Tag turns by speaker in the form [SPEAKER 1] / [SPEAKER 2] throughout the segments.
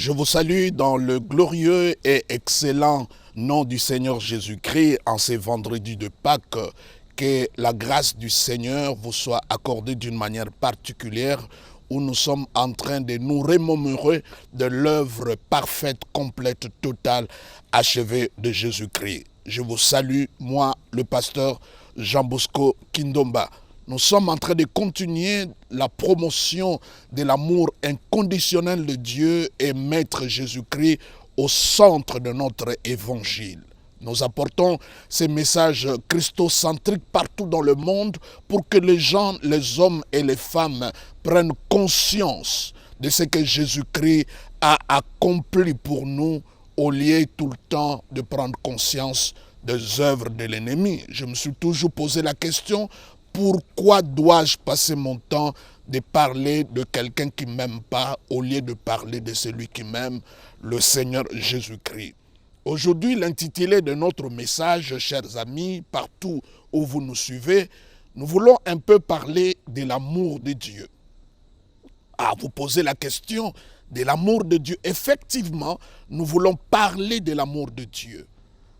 [SPEAKER 1] Je vous salue dans le glorieux et excellent nom du Seigneur Jésus-Christ en ces vendredis de Pâques. Que la grâce du Seigneur vous soit accordée d'une manière particulière où nous sommes en train de nous remémorer de l'œuvre parfaite, complète, totale, achevée de Jésus-Christ. Je vous salue, moi, le pasteur Jean Bosco Kindomba. Nous sommes en train de continuer la promotion de l'amour inconditionnel de Dieu et Maître Jésus-Christ au centre de notre évangile. Nous apportons ces messages christocentriques partout dans le monde pour que les gens, les hommes et les femmes prennent conscience de ce que Jésus-Christ a accompli pour nous au lieu tout le temps de prendre conscience des œuvres de l'ennemi. Je me suis toujours posé la question: pourquoi dois-je passer mon temps de parler de quelqu'un qui ne m'aime pas au lieu de parler de celui qui m'aime, le Seigneur Jésus-Christ? Aujourd'hui, l'intitulé de notre message, chers amis, partout où vous nous suivez, nous voulons un peu parler de l'amour de Dieu. Vous posez la question de l'amour de Dieu. Effectivement, nous voulons parler de l'amour de Dieu.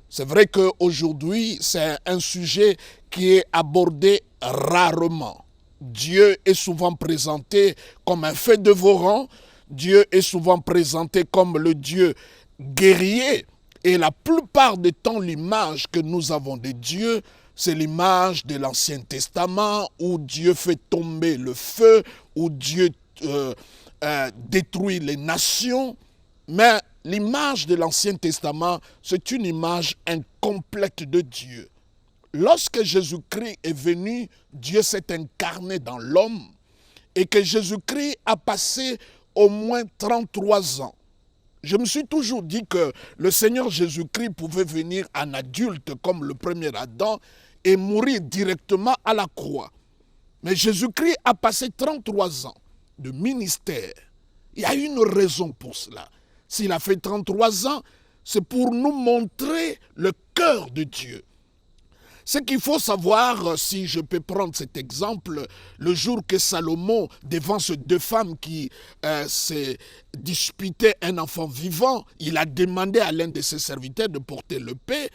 [SPEAKER 1] C'est vrai qu'aujourd'hui, c'est un sujet qui est abordé rarement. Dieu est souvent présenté comme un fait dévorant. Dieu est souvent présenté comme le Dieu guerrier. Et la plupart du temps, l'image que nous avons de Dieu, c'est l'image de l'Ancien Testament où Dieu fait tomber le feu, où Dieu détruit les nations. Mais l'image de l'Ancien Testament, c'est une image incomplète de Dieu. Lorsque Jésus-Christ est venu, Dieu s'est incarné dans l'homme et que Jésus-Christ a passé au moins 33 ans. Je me suis toujours dit que le Seigneur Jésus-Christ pouvait venir en adulte comme le premier Adam et mourir directement à la croix. Mais Jésus-Christ a passé 33 ans de ministère. Il y a une raison pour cela. S'il a fait 33 ans, c'est pour nous montrer le cœur de Dieu. Ce qu'il faut savoir, si je peux prendre cet exemple, le jour que Salomon, devant ces deux femmes qui se disputaient un enfant vivant, il a demandé à l'un de ses serviteurs de porter le paix.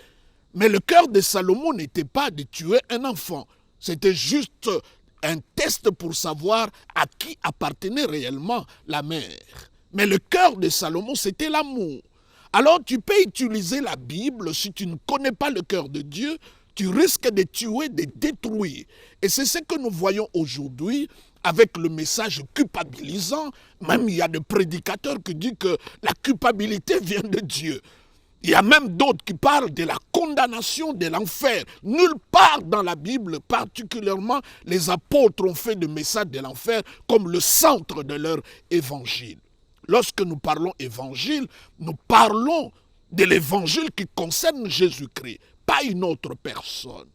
[SPEAKER 1] Mais le cœur de Salomon n'était pas de tuer un enfant. C'était juste un test pour savoir à qui appartenait réellement la mère. Mais le cœur de Salomon, c'était l'amour. Alors tu peux utiliser la Bible si tu ne connais pas le cœur de Dieu. Tu risques de tuer, de détruire. Et c'est ce que nous voyons aujourd'hui avec le message culpabilisant. Même il y a des prédicateurs qui disent que la culpabilité vient de Dieu. Il y a même d'autres qui parlent de la condamnation de l'enfer. Nulle part dans la Bible, particulièrement les apôtres, ont fait le message de l'enfer comme le centre de leur évangile. Lorsque nous parlons évangile, nous parlons de l'évangile qui concerne Jésus-Christ, pas une autre personne.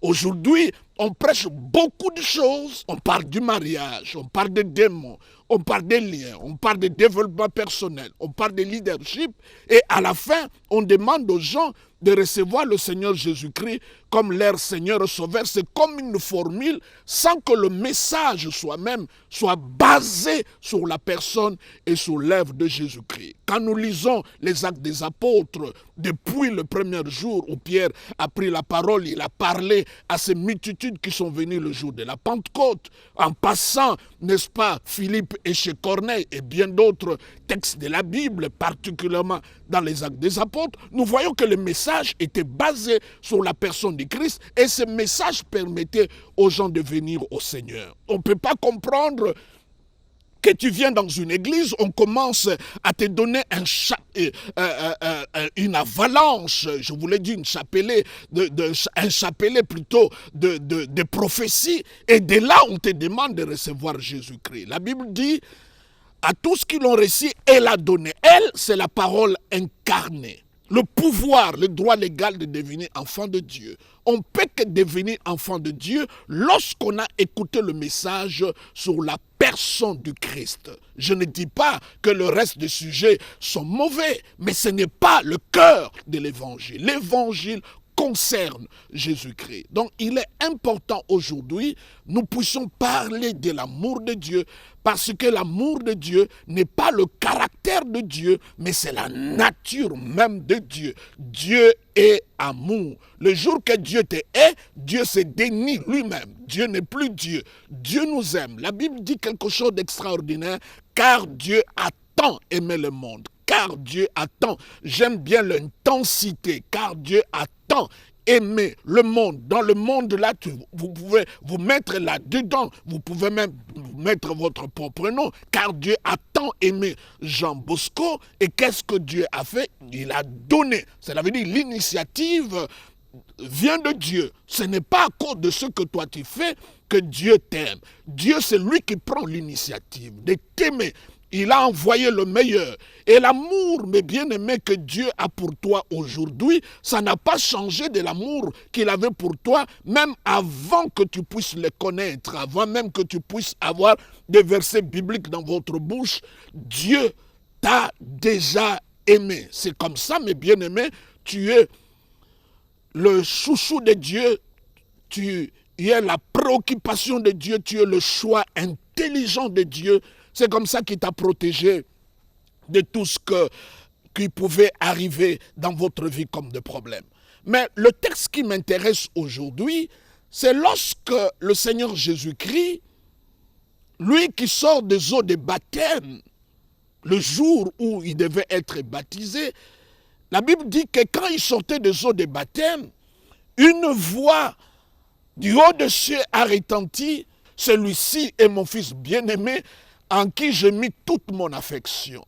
[SPEAKER 1] Aujourd'hui, on prêche beaucoup de choses. On parle du mariage, on parle des démons, on parle des liens, on parle de développement personnel, on parle de leadership. Et à la fin, on demande aux gens de recevoir le Seigneur Jésus-Christ comme leur Seigneur Sauveur. C'est comme une formule sans que le message soi-même soit basé sur la personne et sur l'œuvre de Jésus-Christ. Quand nous lisons les Actes des Apôtres, depuis le premier jour où Pierre a pris la parole, il a parlé à ces multitudes qui sont venues le jour de la Pentecôte, en passant, n'est-ce pas, Philippe et chez Corneille et bien d'autres textes de la Bible, particulièrement dans les Actes des Apôtres, nous voyons que le message était basé sur la personne de Christ et ce message permettait aux gens de venir au Seigneur. On ne peut pas comprendre que tu viens dans une église, on commence à te donner une avalanche, je voulais dire un chapelet plutôt de prophéties, et de là on te demande de recevoir Jésus-Christ. La Bible dit, à tous qui l'ont reçu, elle a donné. Elle, c'est la parole incarnée. Le pouvoir, le droit légal de devenir enfant de Dieu. On ne peut que devenir enfant de Dieu lorsqu'on a écouté le message sur la personne du Christ. Je ne dis pas que le reste des sujets sont mauvais, mais ce n'est pas le cœur de l'évangile. L'évangile concerne Jésus-Christ. Donc, il est important aujourd'hui, nous puissions parler de l'amour de Dieu, parce que l'amour de Dieu n'est pas le caractère de Dieu, mais c'est la nature même de Dieu. Dieu est amour. Le jour que Dieu te hait, Dieu se dénie lui-même. Dieu n'est plus Dieu. Dieu nous aime. La Bible dit quelque chose d'extraordinaire, car Dieu a tant aimé le monde. Car Dieu a tant, j'aime bien l'intensité, car Dieu a tant aimé le monde. Dans le monde là, vous pouvez vous mettre là-dedans, vous pouvez même mettre votre propre nom, car Dieu a tant aimé Jean Bosco, et qu'est-ce que Dieu a fait? Il a donné, cela veut dire l'initiative vient de Dieu. Ce n'est pas à cause de ce que toi tu fais que Dieu t'aime. Dieu, c'est lui qui prend l'initiative de t'aimer. Il a envoyé le meilleur. Et l'amour, mes bien-aimés, que Dieu a pour toi aujourd'hui, ça n'a pas changé de l'amour qu'il avait pour toi, même avant que tu puisses le connaître, avant même que tu puisses avoir des versets bibliques dans votre bouche. Dieu t'a déjà aimé. C'est comme ça, mes bien-aimés, tu es le chouchou de Dieu, tu es la préoccupation de Dieu, tu es le choix intelligent de Dieu. C'est comme ça qu'il t'a protégé de tout ce qui pouvait arriver dans votre vie comme de problème. Mais le texte qui m'intéresse aujourd'hui, c'est lorsque le Seigneur Jésus-Christ, lui qui sort des eaux de baptême, le jour où il devait être baptisé, la Bible dit que quand il sortait des eaux de baptême, une voix du haut des cieux a retenti, celui-ci est mon fils bien-aimé, en qui j'ai mis toute mon affection.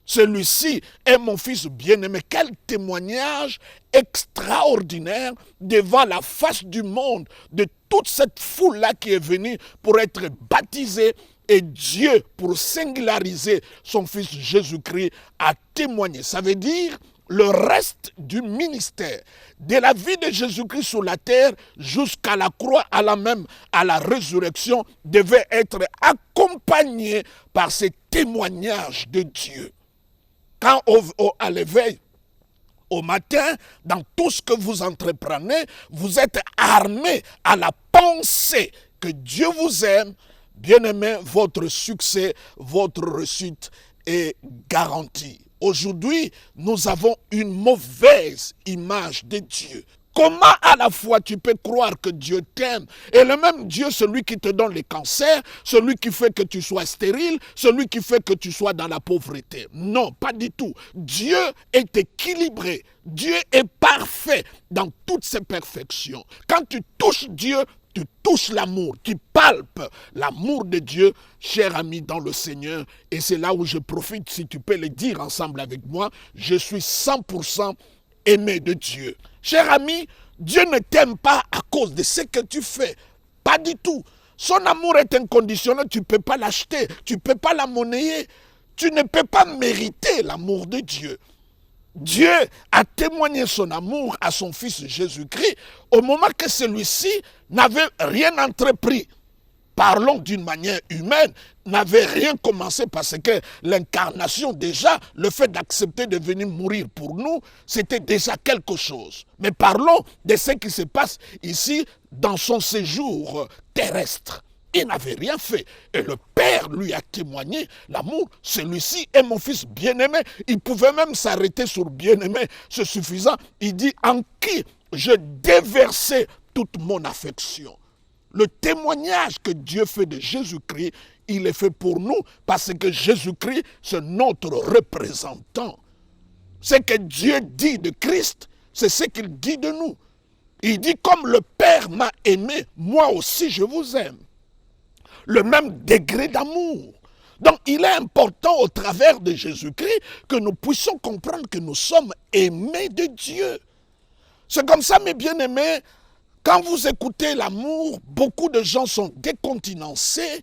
[SPEAKER 1] Celui-ci est mon fils bien-aimé. Quel témoignage extraordinaire devant la face du monde de toute cette foule-là qui est venue pour être baptisée. Et Dieu, pour singulariser son fils Jésus-Christ, a témoigné. Ça veut dire le reste du ministère, de la vie de Jésus-Christ sur la terre jusqu'à la croix, à la résurrection, devait être accompagné par ces témoignages de Dieu. Quand à l'éveil, au matin, dans tout ce que vous entreprenez, vous êtes armé à la pensée que Dieu vous aime. Bien-aimé, votre succès, votre réussite est garantie. Aujourd'hui, nous avons une mauvaise image de Dieu. Comment à la fois tu peux croire que Dieu t'aime et le même Dieu, celui qui te donne les cancers, celui qui fait que tu sois stérile, celui qui fait que tu sois dans la pauvreté? Non, pas du tout. Dieu est équilibré. Dieu est parfait dans toutes ses perfections. Quand tu touches Dieu, tu touches l'amour, tu palpes l'amour de Dieu, cher ami dans le Seigneur. Et c'est là où je profite, si tu peux le dire ensemble avec moi, je suis 100% aimé de Dieu. Cher ami, Dieu ne t'aime pas à cause de ce que tu fais. Pas du tout. Son amour est inconditionnel, tu ne peux pas l'acheter, tu ne peux pas la monnayer. Tu ne peux pas mériter l'amour de Dieu. Dieu a témoigné son amour à son fils Jésus-Christ au moment que celui-ci n'avait rien entrepris. Parlons d'une manière humaine, n'avait rien commencé parce que l'incarnation déjà, le fait d'accepter de venir mourir pour nous, c'était déjà quelque chose. Mais parlons de ce qui se passe ici dans son séjour terrestre. Il n'avait rien fait. Et le Père lui a témoigné l'amour. Celui-ci est mon fils bien-aimé. Il pouvait même s'arrêter sur bien-aimé. C'est suffisant. Il dit en qui je déversais toute mon affection. Le témoignage que Dieu fait de Jésus-Christ, il est fait pour nous parce que Jésus-Christ, c'est notre représentant. Ce que Dieu dit de Christ, c'est ce qu'il dit de nous. Il dit comme le Père m'a aimé, moi aussi je vous aime. Le même degré d'amour. Donc il est important au travers de Jésus-Christ que nous puissions comprendre que nous sommes aimés de Dieu. C'est comme ça, mes bien-aimés, quand vous écoutez l'amour, beaucoup de gens sont décontenancés.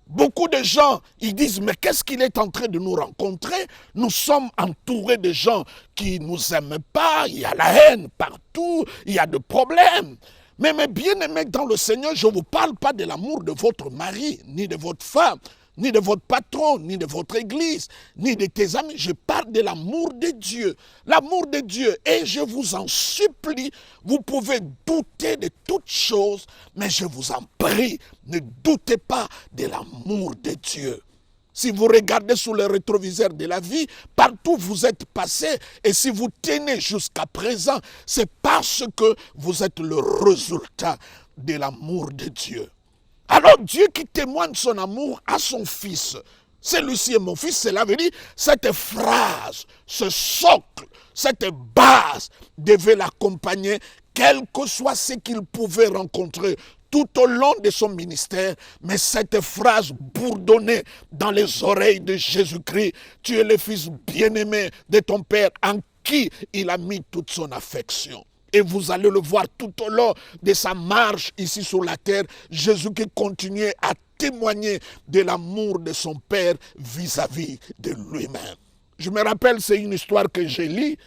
[SPEAKER 1] Beaucoup de gens, ils disent, mais qu'est-ce qu'il est en train de nous rencontrer? Nous sommes entourés de gens qui ne nous aiment pas, il y a la haine partout, il y a des problèmes. Mais mes bien-aimés dans le Seigneur, je ne vous parle pas de l'amour de votre mari, ni de votre femme. ni de votre patron, ni de votre église, ni de tes amis. Je parle de l'amour de Dieu. L'amour de Dieu. Et je vous en supplie, vous pouvez douter de toutes choses, mais je vous en prie, ne doutez pas de l'amour de Dieu. Si vous regardez sous le rétroviseur de la vie, partout vous êtes passé, et si vous tenez jusqu'à présent, c'est parce que vous êtes le résultat de l'amour de Dieu. Alors Dieu qui témoigne son amour à son Fils, celui-ci est mon Fils, cela veut dire, cette phrase, ce socle, cette base devait l'accompagner, quel que soit ce qu'il pouvait rencontrer tout au long de son ministère, mais cette phrase bourdonnait dans les oreilles de Jésus-Christ. Tu es le Fils bien-aimé de ton Père en qui il a mis toute son affection. Et vous allez le voir tout au long de sa marche ici sur la terre, Jésus qui continuait à témoigner de l'amour de son Père vis-à-vis de lui-même. Je me rappelle, c'est une histoire que j'ai lue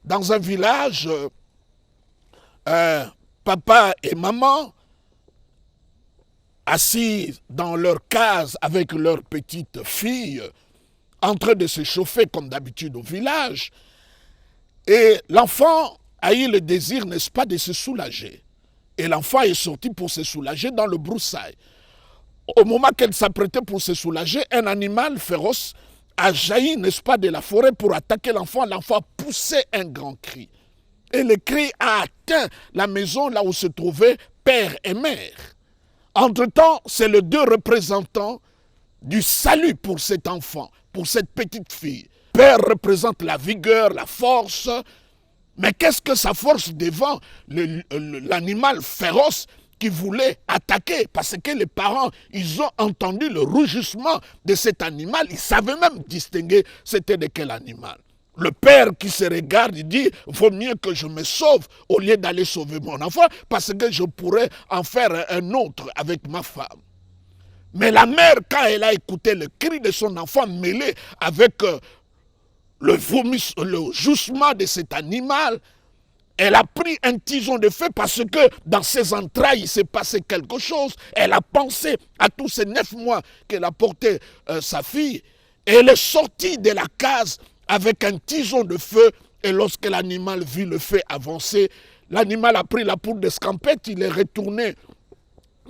[SPEAKER 1] dans un village, papa et maman, assis dans leur case avec leur petite fille, en train de se chauffer comme d'habitude au village. Et l'enfant a eu le désir, n'est-ce pas, de se soulager. Et l'enfant est sorti pour se soulager dans le broussailles. Au moment qu'elle s'apprêtait pour se soulager, un animal féroce a jailli, n'est-ce pas, de la forêt pour attaquer l'enfant. L'enfant a poussé un grand cri. Et le cri a atteint la maison là où se trouvaient père et mère. Entre-temps, c'est les deux représentants du salut pour cet enfant, pour cette petite fille. Père représente la vigueur, la force, mais qu'est-ce que sa force devant l'animal féroce qui voulait attaquer? Parce que les parents, ils ont entendu le rugissement de cet animal, ils savaient même distinguer c'était de quel animal. Le père qui se regarde, il dit, vaut mieux que je me sauve au lieu d'aller sauver mon enfant parce que je pourrais en faire un autre avec ma femme. Mais la mère, quand elle a écouté le cri de son enfant mêlé avec le jouissement de cet animal, elle a pris un tison de feu parce que dans ses entrailles, il s'est passé quelque chose. Elle a pensé à tous ces 9 mois qu'elle a porté sa fille. Et elle est sortie de la case avec un tison de feu, et lorsque l'animal vit le feu avancer, l'animal a pris la poudre d'escampette, il est retourné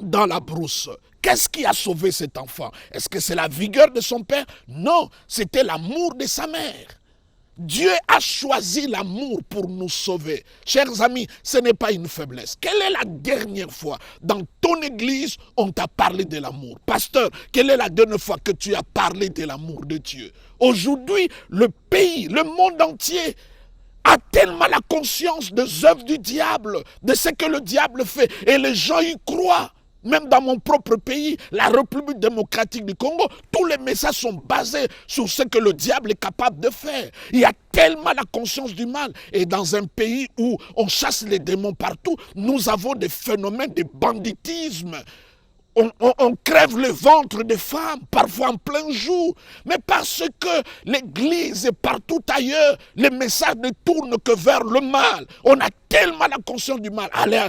[SPEAKER 1] dans la brousse. Qu'est-ce qui a sauvé cet enfant? Est-ce que c'est la vigueur de son père? Non, c'était l'amour de sa mère. Dieu a choisi l'amour pour nous sauver. Chers amis, ce n'est pas une faiblesse. Quelle est la dernière fois dans ton église on t'a parlé de l'amour? Pasteur, quelle est la dernière fois que tu as parlé de l'amour de Dieu? Aujourd'hui, le pays, le monde entier a tellement la conscience des œuvres du diable, de ce que le diable fait, et les gens y croient. Même dans mon propre pays, la République démocratique du Congo, tous les messages sont basés sur ce que le diable est capable de faire. Il y a tellement la conscience du mal. Et dans un pays où on chasse les démons partout, nous avons des phénomènes de banditisme. On crève le ventre des femmes, parfois en plein jour. Mais parce que l'Église et partout ailleurs, les messages ne tournent que vers le mal. On a tellement la conscience du mal. Allez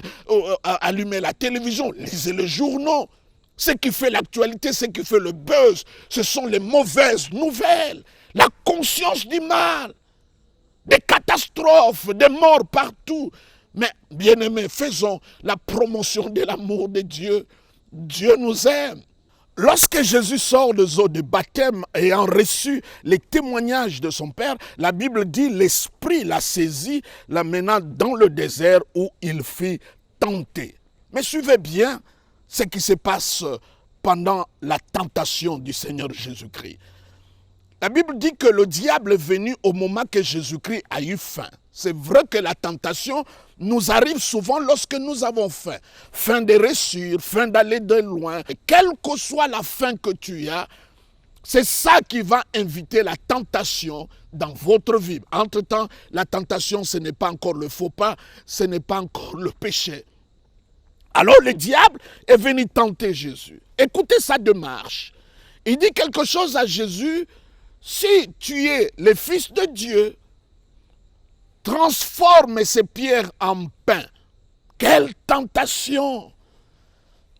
[SPEAKER 1] allumer la télévision, lisez les journaux. Ce qui fait l'actualité, ce qui fait le buzz, ce sont les mauvaises nouvelles. La conscience du mal. Des catastrophes, des morts partout. Mais bien aimés, faisons la promotion de l'amour de Dieu. Dieu nous aime. Lorsque Jésus sort des eaux de baptême ayant reçu les témoignages de son Père, la Bible dit l'Esprit l'a saisi, l'amenant dans le désert où il fut tenté. Mais suivez bien ce qui se passe pendant la tentation du Seigneur Jésus-Christ. La Bible dit que le diable est venu au moment que Jésus-Christ a eu faim. C'est vrai que la tentation nous arrive souvent lorsque nous avons faim. Faim de réussir, faim d'aller de loin. Et quelle que soit la faim que tu as, c'est ça qui va inviter la tentation dans votre vie. Entre-temps, la tentation, ce n'est pas encore le faux pas, ce n'est pas encore le péché. Alors le diable est venu tenter Jésus. Écoutez sa démarche. Il dit quelque chose à Jésus. Si tu es le Fils de Dieu, transforme ces pierres en pain. Quelle tentation!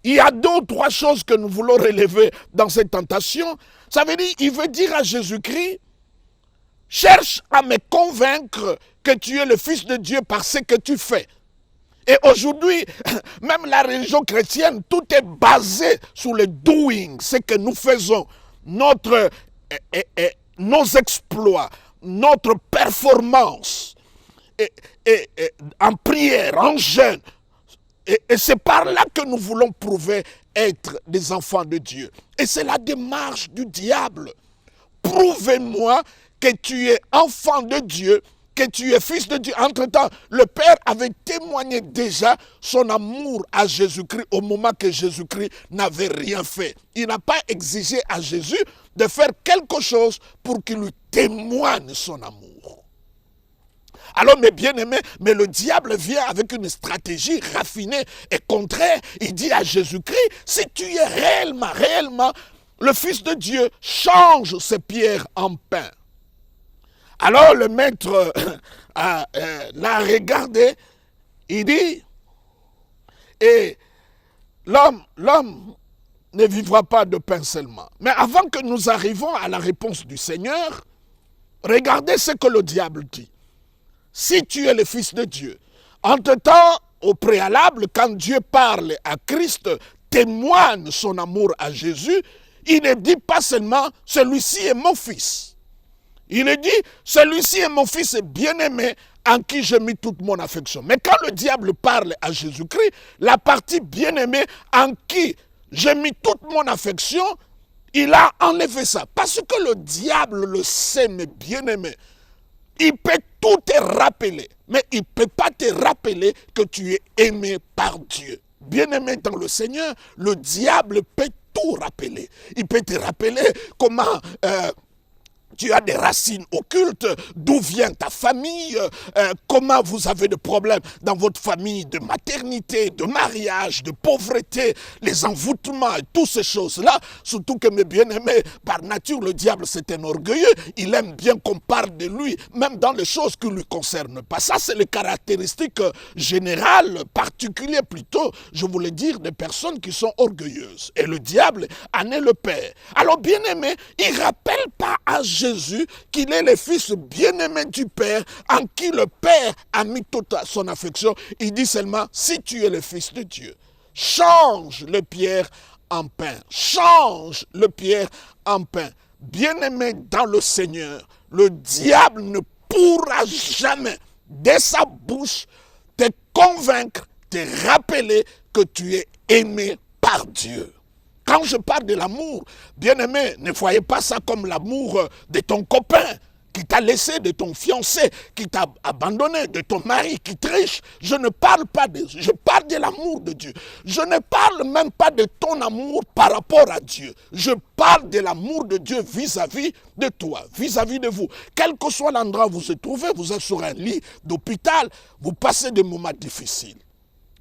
[SPEAKER 1] il y a 2 ou 3 choses que nous voulons relever dans cette tentation. Ça veut dire, il veut dire à Jésus-Christ, cherche à me convaincre que tu es le Fils de Dieu par ce que tu fais. Et aujourd'hui, même la religion chrétienne, tout est basé sur le doing, ce que nous faisons, nos exploits, notre performance, en prière, en jeûne. Et c'est par là que nous voulons prouver être des enfants de Dieu. Et c'est la démarche du diable. Prouvez-moi que tu es enfant de Dieu, que tu es fils de Dieu. Entre-temps, le Père avait témoigné déjà son amour à Jésus-Christ au moment que Jésus-Christ n'avait rien fait. Il n'a pas exigé à Jésus de faire quelque chose pour qu'il lui témoigne son amour. Alors mes bien-aimés, mais le diable vient avec une stratégie raffinée et contraire. Il dit à Jésus-Christ, si tu es réellement le Fils de Dieu, change ces pierres en pain. Alors le maître l'a regardé, il dit, et l'homme ne vivra pas de pain seulement. Mais avant que nous arrivions à la réponse du Seigneur, regardez ce que le diable dit. Si tu es le Fils de Dieu, entre-temps, au préalable, quand Dieu parle à Christ, témoigne son amour à Jésus, il ne dit pas seulement « celui-ci est mon fils ». Il dit « celui-ci est mon fils bien-aimé en qui j'ai mis toute mon affection ». Mais quand le diable parle à Jésus-Christ, la partie bien-aimé en qui j'ai mis toute mon affection, il a enlevé ça. Parce que le diable le sait, mes bien-aimés. Il peut tout te rappeler, mais il ne peut pas te rappeler que tu es aimé par Dieu. Bien-aimé dans le Seigneur, le diable peut tout rappeler. Il peut te rappeler comment tu as des racines occultes, d'où vient ta famille, comment vous avez des problèmes dans votre famille de maternité, de mariage, de pauvreté, les envoûtements et toutes ces choses-là. Surtout que mes bien-aimés, par nature, le diable c'est un orgueilleux, il aime bien qu'on parle de lui, même dans les choses qui ne lui concernent pas. Ça c'est les caractéristiques générales, particulières plutôt, je voulais dire, des personnes qui sont orgueilleuses. Et le diable en est le père. Alors bien-aimé, il ne rappelle pas à Jésus qu'il est le fils bien-aimé du Père en qui le Père a mis toute son affection. Il dit seulement, si tu es le fils de Dieu, change le pierre en pain. Change le pierre en pain. Bien-aimé dans le Seigneur, le diable ne pourra jamais, de sa bouche, te convaincre, te rappeler que tu es aimé par Dieu. Quand je parle de l'amour, bien-aimé, ne voyez pas ça comme l'amour de ton copain qui t'a laissé, de ton fiancé qui t'a abandonné, de ton mari qui triche. Je ne parle pas de ça, je parle de l'amour de Dieu. Je ne parle même pas de ton amour par rapport à Dieu. Je parle de l'amour de Dieu vis-à-vis de toi, vis-à-vis de vous. Quel que soit l'endroit où vous vous trouvez, vous êtes sur un lit d'hôpital, vous passez des moments difficiles.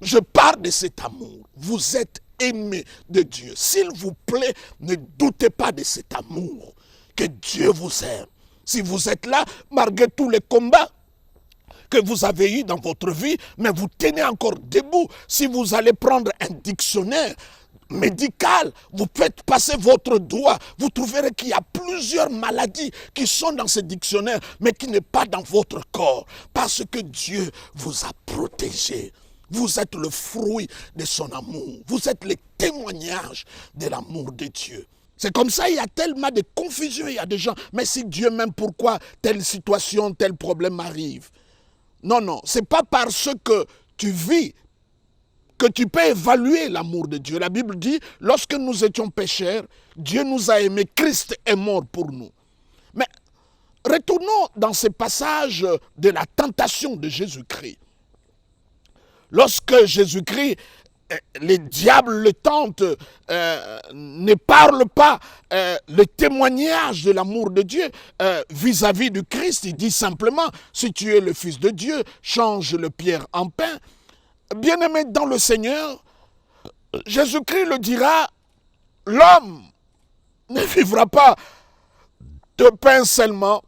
[SPEAKER 1] Je parle de cet amour. Vous êtes aimé de Dieu. S'il vous plaît, ne doutez pas de cet amour, que Dieu vous aime. Si vous êtes là, malgré tous les combats que vous avez eus dans votre vie, mais vous tenez encore debout. Si vous allez prendre un dictionnaire médical, vous faites passer votre doigt, vous trouverez qu'il y a plusieurs maladies qui sont dans ce dictionnaire, mais qui n'est pas dans votre corps, parce que Dieu vous a protégé. Vous êtes le fruit de son amour. Vous êtes le témoignage de l'amour de Dieu. C'est comme ça, il y a tellement de confusion. Il y a des gens, mais si Dieu m'aime, pourquoi telle situation, tel problème arrive? Non, non, ce n'est pas parce que tu vis que tu peux évaluer l'amour de Dieu. La Bible dit, lorsque nous étions pécheurs, Dieu nous a aimés, Christ est mort pour nous. Mais retournons dans ce passage de la tentation de Jésus-Christ. Lorsque Jésus-Christ, les diables le tentent, ne parle pas le témoignage de l'amour de Dieu vis-à-vis du Christ. Il dit simplement, si tu es le Fils de Dieu, change le pierre en pain. Bien-aimé dans le Seigneur, Jésus-Christ le dira, l'homme ne vivra pas de pain seulement,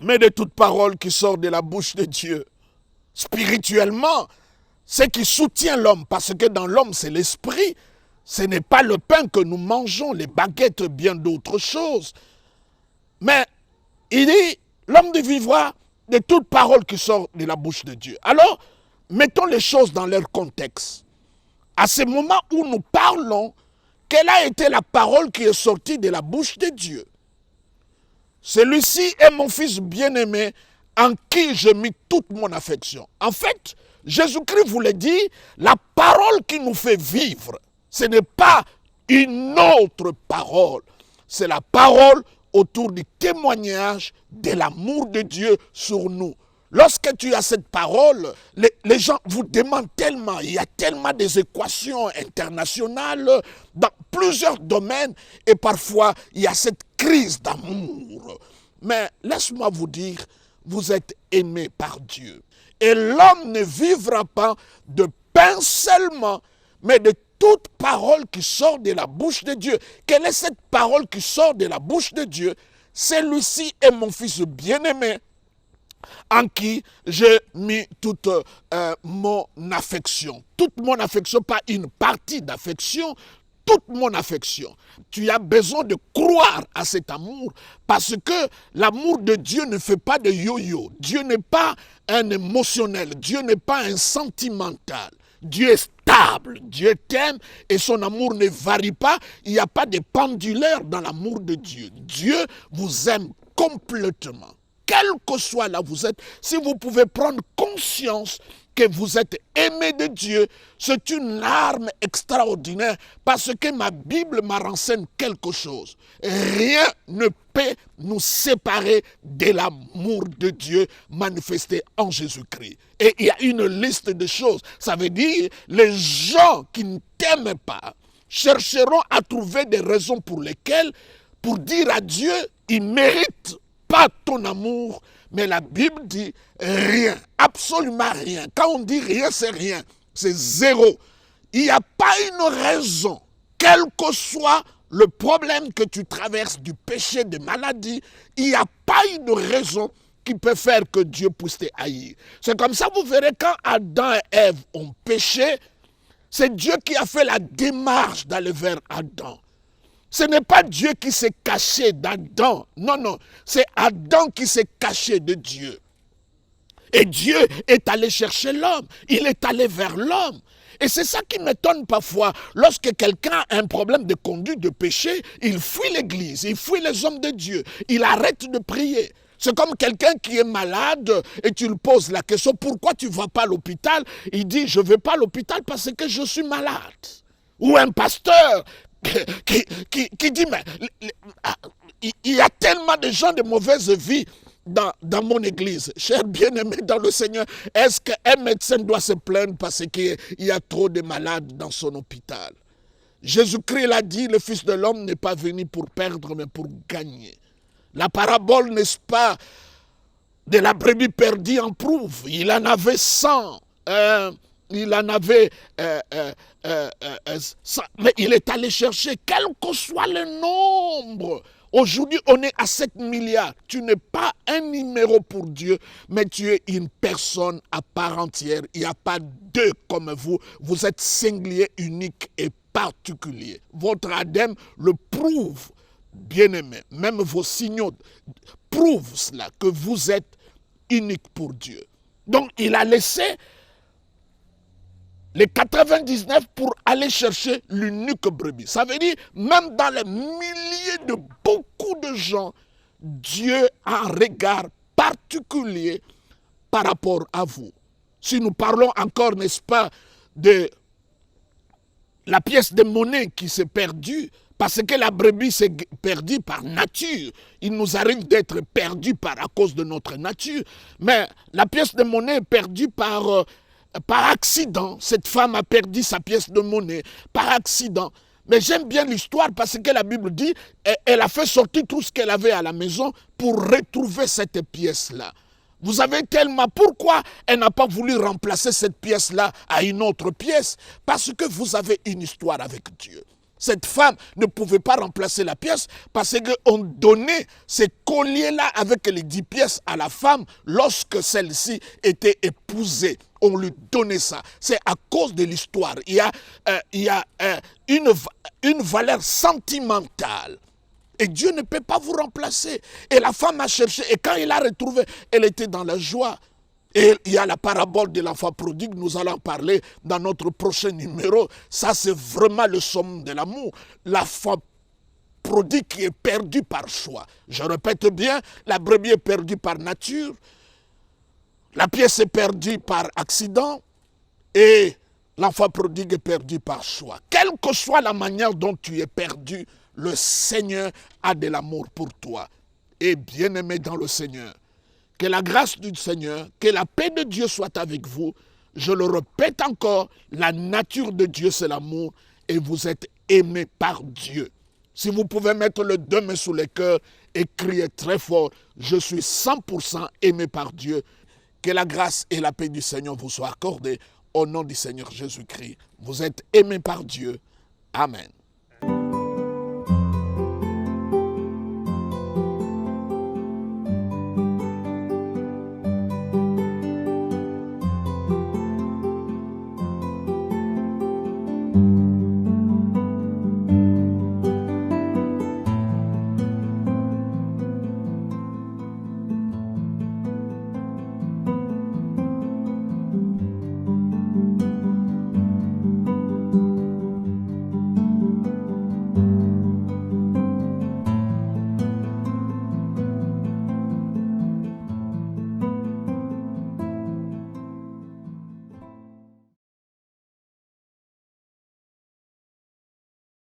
[SPEAKER 1] mais de toute parole qui sort de la bouche de Dieu. Spirituellement, ce qui soutient l'homme, parce que dans l'homme, c'est l'esprit. Ce n'est pas le pain que nous mangeons, les baguettes, bien d'autres choses. Mais il dit, l'homme ne vivra de toute parole qui sort de la bouche de Dieu. Alors, mettons les choses dans leur contexte. À ce moment où nous parlons, quelle a été la parole qui est sortie de la bouche de Dieu? Celui-ci est mon fils bien-aimé, en qui j'ai mis toute mon affection. En fait, Jésus-Christ vous l'a dit, la parole qui nous fait vivre, ce n'est pas une autre parole. C'est la parole autour du témoignage de l'amour de Dieu sur nous. Lorsque tu as cette parole, les gens vous demandent tellement, il y a tellement des équations internationales dans plusieurs domaines et parfois il y a cette crise d'amour. Mais laisse-moi vous dire, vous êtes aimés par Dieu. Et l'homme ne vivra pas de pain seulement, mais de toute parole qui sort de la bouche de Dieu. Quelle est cette parole qui sort de la bouche de Dieu? Celui-ci est mon fils bien-aimé, en qui j'ai mis toute mon affection. Toute mon affection, pas une partie d'affection, toute mon affection. Tu as besoin de croire à cet amour parce que l'amour de Dieu ne fait pas de yo-yo. Dieu n'est pas un émotionnel, Dieu n'est pas un sentimental. Dieu est stable, Dieu t'aime et son amour ne varie pas. Il n'y a pas de pendulaire dans l'amour de Dieu. Dieu vous aime complètement. Quel que soit là où vous êtes, si vous pouvez prendre conscience que vous êtes aimé de Dieu, c'est une arme extraordinaire parce que ma Bible me renseigne quelque chose. Rien ne peut nous séparer de l'amour de Dieu manifesté en Jésus-Christ. Et il y a une liste de choses. Ça veut dire les gens qui ne t'aiment pas chercheront à trouver des raisons pour lesquelles, pour dire à Dieu, il mérite pas ton amour, mais la Bible dit rien, absolument rien. Quand on dit rien, c'est rien, c'est zéro. Il n'y a pas une raison, quel que soit le problème que tu traverses du péché, de maladie, il n'y a pas une raison qui peut faire que Dieu puisse te haïr. C'est comme ça, vous verrez, quand Adam et Ève ont péché, c'est Dieu qui a fait la démarche d'aller vers Adam. Ce n'est pas Dieu qui s'est caché d'Adam. Non, non. C'est Adam qui s'est caché de Dieu. Et Dieu est allé chercher l'homme. Il est allé vers l'homme. Et c'est ça qui m'étonne parfois. Lorsque quelqu'un a un problème de conduite, de péché, il fuit l'église, il fuit les hommes de Dieu. Il arrête de prier. C'est comme quelqu'un qui est malade et tu lui poses la question, pourquoi tu ne vas pas à l'hôpital? Il dit, je ne vais pas à l'hôpital parce que je suis malade. Ou un pasteur qui dit, mais il y a tellement de gens de mauvaise vie dans mon église. Cher bien-aimé dans le Seigneur, est-ce qu'un médecin doit se plaindre parce qu'il y a trop de malades dans son hôpital? Jésus-Christ l'a dit, le Fils de l'homme n'est pas venu pour perdre, mais pour gagner. La parabole, n'est-ce pas, de la brebis perdue en prouve. Il en avait 100. Il en avait mais il est allé chercher, quel que soit le nombre. Aujourd'hui, on est à 7 milliards. Tu n'es pas un numéro pour Dieu, mais tu es une personne à part entière. Il n'y a pas deux comme vous. Vous êtes singulier, unique et particulier. Votre ADN le prouve, bien-aimé. Même vos signaux prouvent cela, que vous êtes unique pour Dieu. Donc, il a laissé les 99 pour aller chercher l'unique brebis. Ça veut dire, même dans les milliers de beaucoup de gens, Dieu a un regard particulier par rapport à vous. Si nous parlons encore, n'est-ce pas, de la pièce de monnaie qui s'est perdue, parce que la brebis s'est perdue par nature. Il nous arrive d'être perdus à cause de notre nature. Mais la pièce de monnaie est perdue par accident. Cette femme a perdu sa pièce de monnaie par accident. Mais j'aime bien l'histoire parce que la Bible dit elle a fait sortir tout ce qu'elle avait à la maison pour retrouver cette pièce-là. Vous avez tellement... Pourquoi elle n'a pas voulu remplacer cette pièce-là à une autre pièce? Parce que vous avez une histoire avec Dieu. Cette femme ne pouvait pas remplacer la pièce parce qu'on donnait ces colliers-là avec les 10 pièces à la femme lorsque celle-ci était épousée. on lui donnait ça. C'est à cause de l'histoire. Il y a une valeur sentimentale. Et Dieu ne peut pas vous remplacer. Et la femme a cherché. Et quand il a retrouvé, elle était dans la joie. Et il y a la parabole de l'enfant prodigue, nous allons en parler dans notre prochain numéro. Ça, c'est vraiment le somme de l'amour. L'enfant prodigue qui est perdu par choix. Je répète bien, la brebis est perdue par nature, la pièce est perdue par accident, et l'enfant prodigue est perdu par choix. Quelle que soit la manière dont tu es perdu, le Seigneur a de l'amour pour toi. Et bien-aimé dans le Seigneur, que la grâce du Seigneur, que la paix de Dieu soit avec vous. Je le répète encore, la nature de Dieu, c'est l'amour et vous êtes aimés par Dieu. Si vous pouvez mettre les deux mains sous les cœurs et crier très fort, je suis 100% aimé par Dieu. Que la grâce et la paix du Seigneur vous soient accordées au nom du Seigneur Jésus-Christ. Vous êtes aimés par Dieu. Amen.